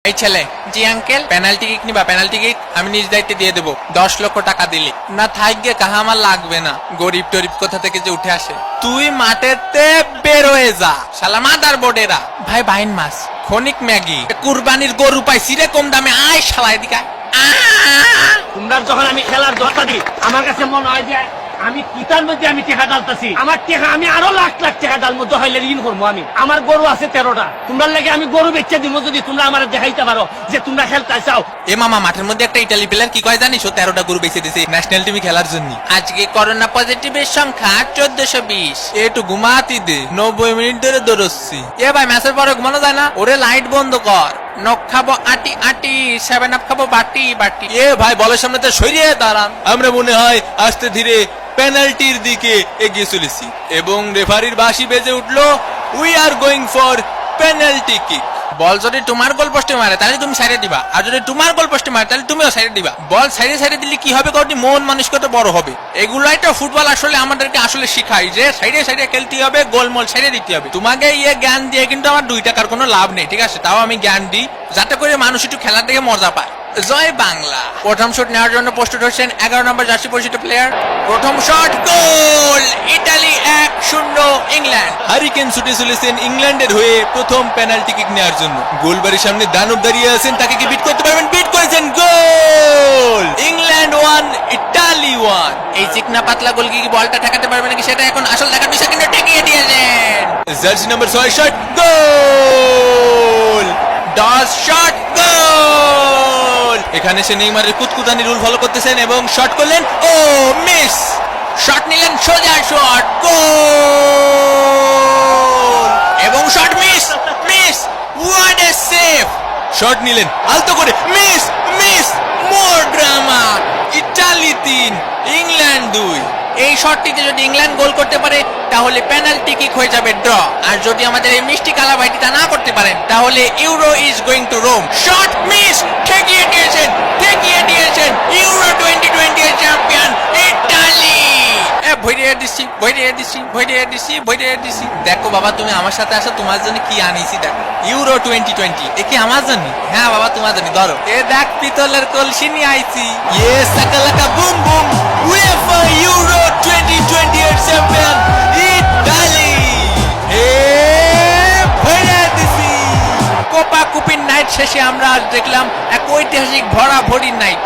এই ছেলে, জি uncle, penalty kick নিবা? পেনাল্টি কিক আমি নিজ দায়িত্বে দিয়ে দেবো 10 লক্ষ টাকা দিলে। না থাকবে কাহা, আমার লাগবে না। গরিব টরিব কোথা থেকে যে উঠে আসে। তুই মাঠেতে বের হয়ে যা শালা মাদার বোর্ডেরা। ভাই বাইন মাছ, খনিক ম্যাগি, কুরবানির গরু পাইছি রে কম দামে। আয় শালা এদিকে। তোমরা যখন আমি খেলার দরকার দিই, আমার কাছে মনে হয় যে আমি কিতার মধ্যে আমি টেকা ডালতেছি। আমার টেকা আমি আরো লাখ লাখ টাকা ডাল মধ্যে হইলে ঋণ করবো। আমি আমার গরু আছে 13টা, তোমরা লেগে আমি গরু বেচে দিব যদি তোমরা আমার দেখাইতে পারো যে তোমরা খেলতে চাও। এ মামা, মাঠের মধ্যে একটা ইটালি প্লেয়ার কি কয় জানিস? ও 13টা গরু বেঁচে দিছে ন্যাশনাল টিমে খেলার জন্য। আজকে করোনা পজিটিভের সংখ্যা 1420। একটু ঘুমাতি দে, 90 মিনিট ধরে দৌড়চ্ছি। এ ভাই, ম্যাচের পরে ঘুমানো যায় না? ওরে লাইট বন্ধ কর। নখ খাবো আটি আটি, 7 আপ খাবো বাটি বাটি। এ ভাই, বলের সামনে তো সরিয়ে দাঁড়ান। আমরা মনে হয় আস্তে ধীরে পেনাল্টির দিকে এগিয়ে চলেছি এবং রেফারির বাঁশি বেজে উঠলো। We are going for penalty kick. Ball যদি তোমার গোল পোস্টে মারে তাহলে তুমি সাইডে দিবা, আর যদি তোমার গোল পোস্টে মারে তাহলে তুমিও সাইডে দিবা। বল সাইডে সাইডে দিলে কি হবে? কারণ মন মানসিকতা বড় হবে। এগুলাই তো ফুটবল আসলে আমাদেরকে আসলে শিখাই যে সাইডে সাইডে খেলতে হবে, গোলমোল সাইডে দিতে হবে। তোমাকে ইয়ে জ্ঞান দিয়ে কিন্তু আমার 2 টাকার কোনো লাভ নেই, ঠিক আছে? তাও আমি জ্ঞান দিই যাতে করে মানুষ একটু খেলার দিকে মজা পায়। জয় বাংলা। প্রথম শট নেওয়ার জন্য প্রস্তুত হচ্ছেন 11 নম্বর জার্সি পরিচিত প্লেয়ার। প্রথম shot, goal! Italy 1-0 England. Harry Kane ছুটে চলেছেন ইংল্যান্ডের হয়ে প্রথম পেনাল্টি কিক নেওয়ার জন্য। গোলবাড়ির সামনে দানব দাঁড়িয়ে আছেন, তাকে কি বিট করতে পারবেন? বিট করেছেন, গোল! England 1 Italy 1। এই চিকনা পাতলা গোল কি বলটা ঠেকাতে পারবে নাকি সেটা এখন আসল দেখার বিষয়, কিন্তু ঠেকিয়ে দিয়েছেন। জার্সি নাম্বার 6 শট, গোল! 10 শট, গোল! এখানে সে নেইমারের কুতকুতানি রুল ফলো করতেছেন এবং শট করলেন। ও মিস! শট নিলেন, সোজা শট, গোল! এবং shot miss miss. What a save! Shot নিলেন আলতো করে, মিস মিস। মোর ড্রামা। Italy 3 England 2। এই শটটিতে যদি ইংল্যান্ড গোল করতে পারে তাহলে পেনাল্টি কিক হয়ে যাবে ড্র। আর যদি আমাদের এই মিষ্টি কালা ভাইটি তা না করতে পারেন তাহলে Euro is going to Rome. Shot miss. ঠেকিয়ে দিয়েছেন, ঠেকিয়ে দিয়েছেন। ইউরো 2020 এর চ্যাম্পিয়ন ইতালি। ভইরিয়ে দিছি, ভইরিয়ে দিছি, ভইরিয়ে দিছি, ভইরিয়ে দিছি। দেখো বাবা, তুমি আমার সাথে আসো, তোমার জন্য কি আনিছি দেখো। ইউরো 2020। এ কি আমার জন্য? হ্যাঁ বাবা, তোমার জন্য। ধরো, এ দেখ পিতলের কলসি নিয়ে আইছি। ইয়ে সাকালাকা বুম বুম। উয়েফা ইউরো 2020 এর চ্যাম্পিয়ন ইতালি। এ ভইরিয়ে দিছি। কোপা কুপির নাইট শেষে আমরা আজ দেখলাম এক ঐতিহাসিক ভরা ভরির নাইট।